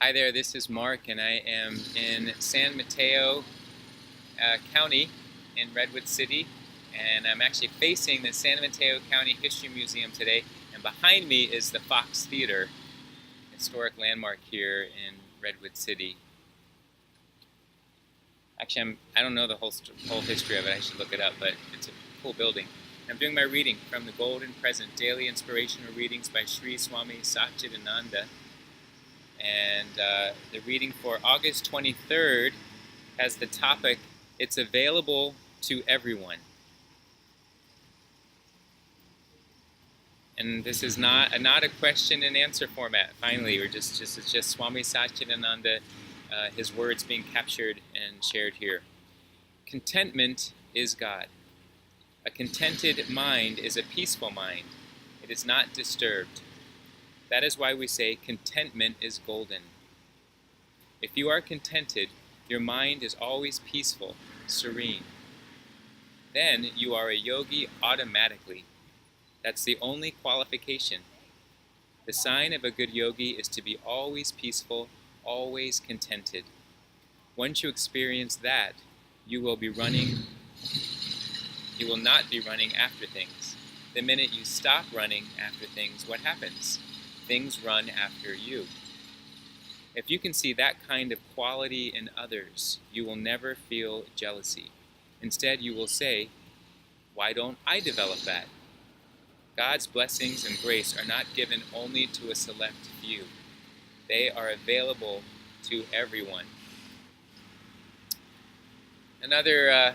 Hi there, this is Mark, and I am in San Mateo County in Redwood City, and I'm actually facing the San Mateo County History Museum today, and behind me is the Fox Theater, historic landmark here in Redwood City. Actually, I don't know the whole history of it. I should look it up, but it's a cool building. I'm doing my reading from the Golden Present, Daily Inspirational Readings by Sri Swami Satchidananda. And the reading for August 23rd has the topic, "It's Available to Everyone." And this is not a question and answer format. Finally, it's just Swami Satchidananda, his words being captured and shared here. Contentment is God. A contented mind is a peaceful mind. It is not disturbed. That is why we say contentment is golden. If you are contented, your mind is always peaceful, serene. Then you are a yogi automatically. That's the only qualification. The sign of a good yogi is to be always peaceful, always contented. Once you experience that, you will not be running after things. The minute you stop running after things, what happens? Things run after you. If you can see that kind of quality in others, you will never feel jealousy. Instead, you will say, why don't I develop that? God's blessings and grace are not given only to a select few. They are available to everyone. Another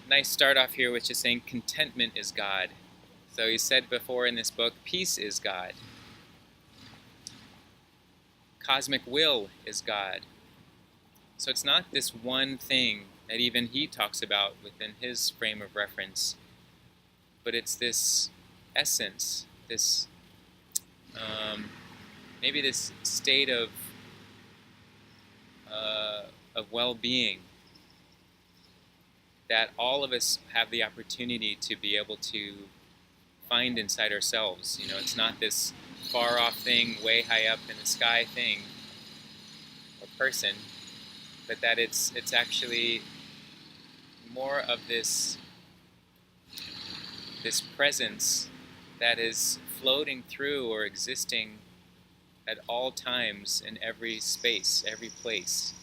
nice start off here, which is saying contentment is God. So he said before in this book, peace is God. Cosmic will is God. So it's not this one thing that even he talks about within his frame of reference, but it's this essence, this maybe this state of well-being that all of us have the opportunity to be able to find inside ourselves. You know, it's not this far-off thing, way high up in the sky thing or person, but that it's actually more of this presence that is floating through or existing at all times in every space, every place,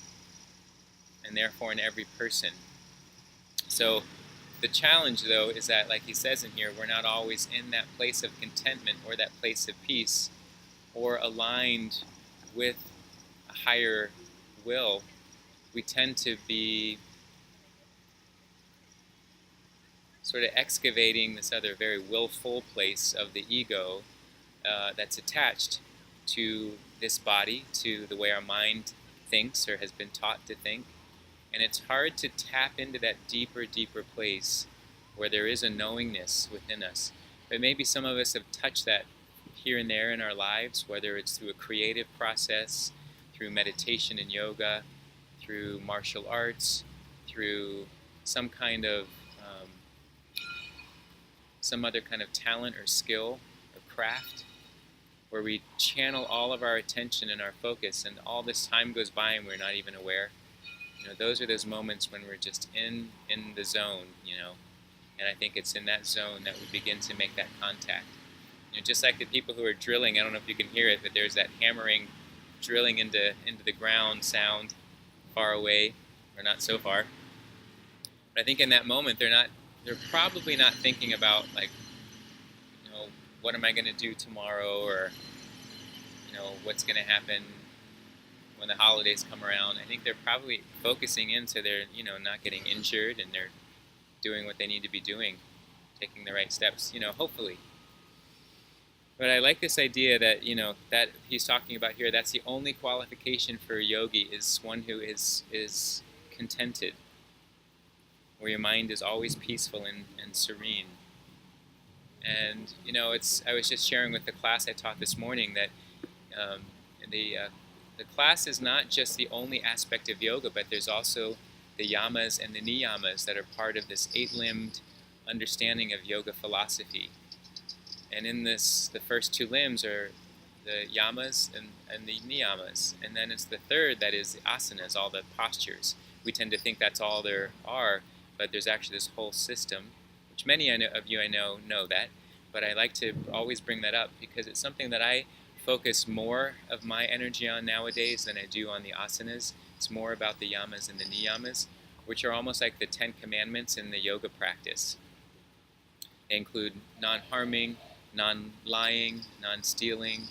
and therefore in every person. So the challenge, though, is that, like he says in here, we're not always in that place of contentment or that place of peace or aligned with a higher will. We tend to be sort of excavating this other very willful place of the ego that's attached to this body, to the way our mind thinks or has been taught to think. And it's hard to tap into that deeper place where there is a knowingness within us. But maybe some of us have touched that here and there in our lives, whether it's through a creative process, through meditation and yoga, through martial arts, through some kind of some other kind of talent or skill or craft, where we channel all of our attention and our focus, and all this time goes by and we're not even aware. You know, those are those moments when we're just in the zone, you know, and I think it's in that zone that we begin to make that contact. You know, just like the people who are drilling, I don't know if you can hear it, but there's that hammering, drilling into the ground sound far away, or not so far. But I think in that moment they're probably not thinking about, like, you know, what am I going to do tomorrow, or, you know, what's going to happen when the holidays come around. I think they're probably focusing in so they're, you know, not getting injured, and they're doing what they need to be doing, taking the right steps, you know, hopefully. But I like this idea that, you know, that he's talking about here, that's the only qualification for a yogi, is one who is contented, where your mind is always peaceful and serene. And, you know, I was just sharing with the class I taught this morning that the class is not just the only aspect of yoga, but there's also the yamas and the niyamas that are part of this eight-limbed understanding of yoga philosophy. And in this, the first two limbs are the yamas and the niyamas. And then it's the third that is the asanas, all the postures. We tend to think that's all there are, but there's actually this whole system, which many of you I know that. But I like to always bring that up because it's something that I focus more of my energy on nowadays than I do on the asanas. It's more about the yamas and the niyamas, which are almost like the 10 commandments in the yoga practice. They include non-harming, non-lying, non-stealing,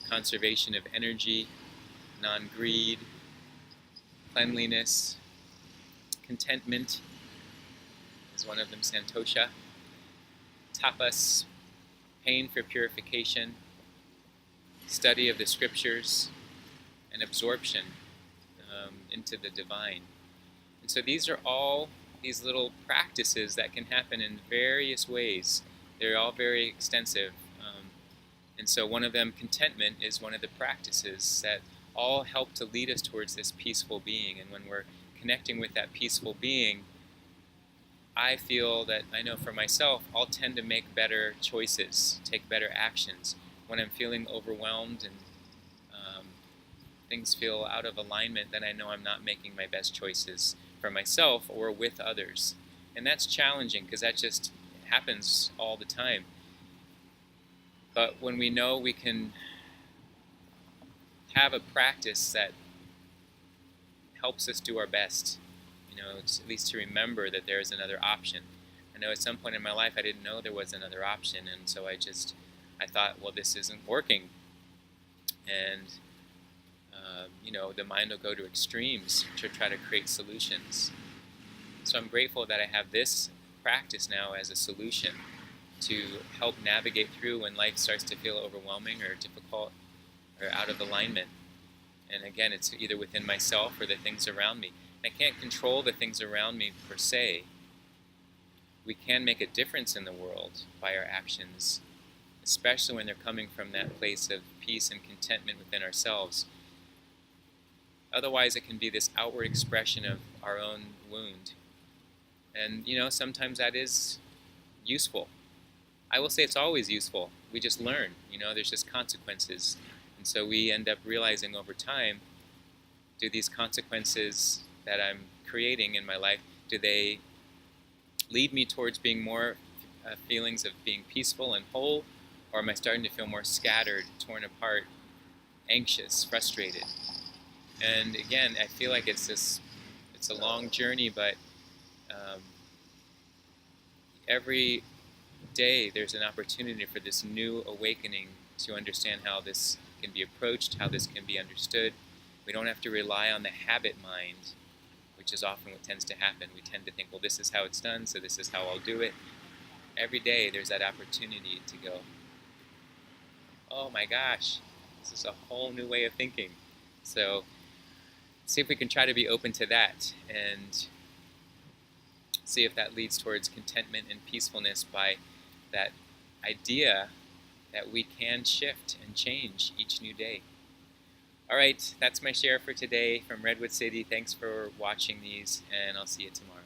conservation of energy, non-greed, cleanliness, contentment is one of them, santosha, tapas, pain for purification, study of the scriptures, and absorption into the divine. And so these are all these little practices that can happen in various ways. They're all very extensive. And so one of them, contentment, is one of the practices that all help to lead us towards this peaceful being. And when we're connecting with that peaceful being, I feel that, I know for myself, I'll tend to make better choices, take better actions. When I'm feeling overwhelmed and things feel out of alignment, then I know I'm not making my best choices for myself or with others. And that's challenging because that just happens all the time. But when we know we can have a practice that helps us do our best, it's at least to remember that there is another option. I know at some point in my life I didn't know there was another option, and so I thought, well, this isn't working. And the mind will go to extremes to try to create solutions. So I'm grateful that I have this practice now as a solution to help navigate through when life starts to feel overwhelming or difficult or out of alignment. And again, it's either within myself or the things around me. I can't control the things around me per se. We can make a difference in the world by our actions, especially when they're coming from that place of peace and contentment within ourselves. Otherwise, it can be this outward expression of our own wound. And, sometimes that is useful. I will say it's always useful. We just learn, there's just consequences. And so we end up realizing over time, do these consequences that I'm creating in my life, do they lead me towards being more feelings of being peaceful and whole, or am I starting to feel more scattered, torn apart, anxious, frustrated? And again, I feel like it's a long journey, but every day there's an opportunity for this new awakening to understand how this can be approached, how this can be understood. We don't have to rely on the habit mind, which is often what tends to happen. We tend to think, well, this is how it's done, so this is how I'll do it. Every day there's that opportunity to go, oh my gosh, this is a whole new way of thinking. So see if we can try to be open to that and see if that leads towards contentment and peacefulness by that idea that we can shift and change each new day. All right, that's my share for today from Redwood City. Thanks for watching these, and I'll see you tomorrow.